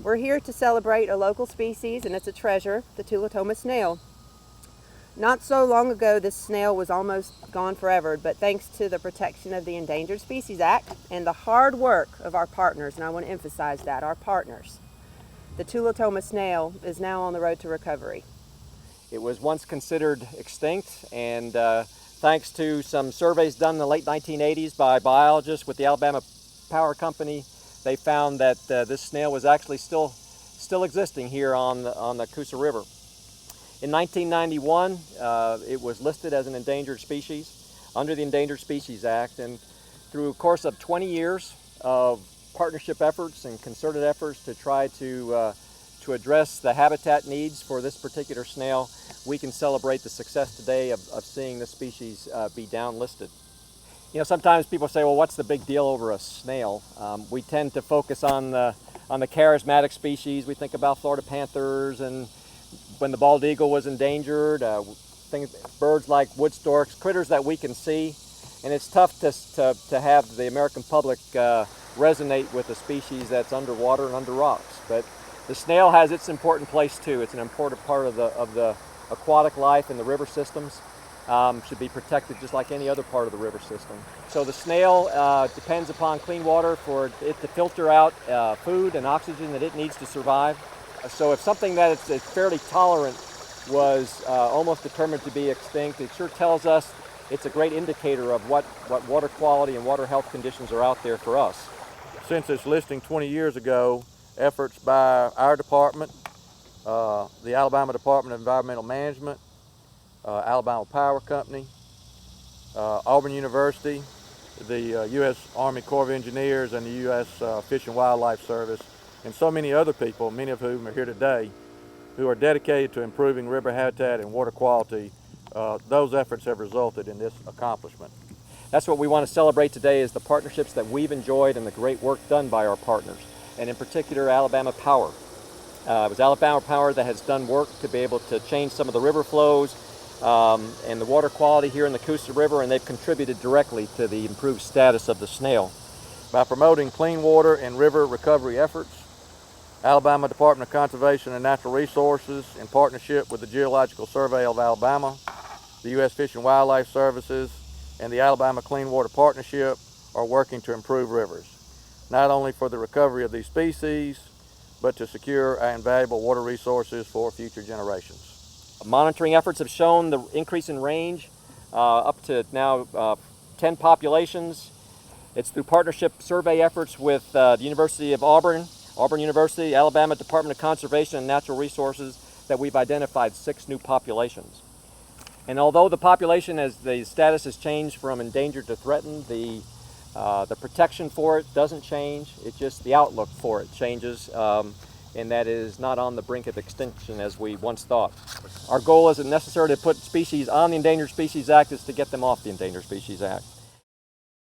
We're here to celebrate a local species, and it's a treasure, the Tulotoma snail. Not so long ago, this snail was almost gone forever, but thanks to the protection of the Endangered Species Act and the hard work of our partners, and I want to emphasize that, our partners, the Tulotoma snail is now on the road to recovery. It was once considered extinct, and thanks to some surveys done in the late 1980s by biologists with the Alabama Power Company, they found that this snail was actually still existing here on the Coosa River. In 1991, it was listed as an endangered species under the Endangered Species Act, and through a course of 20 years of partnership efforts and concerted efforts to try to address the habitat needs for this particular snail, we can celebrate the success today of seeing this species be downlisted. You know, sometimes people say, well, what's the big deal over a snail? We tend to focus on the charismatic species. We think about Florida panthers, and when the bald eagle was endangered, birds like wood storks, critters that we can see. And it's tough to have the American public resonate with a species that's underwater and under rocks. But the snail has its important place too. It's an important part of the aquatic life in the river systems. Should be protected just like any other part of the river system. So the snail depends upon clean water for it to filter out food and oxygen that it needs to survive. So if something that is fairly tolerant was almost determined to be extinct, it sure tells us it's a great indicator of what water quality and water health conditions are out there for us. Since its listing 20 years ago, efforts by our department, the Alabama Department of Environmental Management, Alabama Power Company, Auburn University, the U.S. Army Corps of Engineers, and the U.S. Fish and Wildlife Service, and so many other people, many of whom are here today, who are dedicated to improving river habitat and water quality. Those efforts have resulted in this accomplishment. That's what we want to celebrate today, is the partnerships that we've enjoyed and the great work done by our partners, and in particular Alabama Power. It was Alabama Power that has done work to be able to change some of the river flows and the water quality here in the Coosa River, and they've contributed directly to the improved status of the snail. By promoting clean water and river recovery efforts, Alabama Department of Conservation and Natural Resources, in partnership with the Geological Survey of Alabama, the U.S. Fish and Wildlife Services, and the Alabama Clean Water Partnership, are working to improve rivers, not only for the recovery of these species, but to secure our invaluable water resources for future generations. Monitoring efforts have shown the increase in range up to now 10 populations. It's through partnership survey efforts with the University of Auburn University, Alabama Department of Conservation and Natural Resources, that we've identified 6 new populations. And although the population, as the status has changed from endangered to threatened, the protection for it doesn't change. It's just the outlook for it changes, and that is not on the brink of extinction as we once thought. Our goal isn't necessarily to put species on the Endangered Species Act, it's to get them off the Endangered Species Act.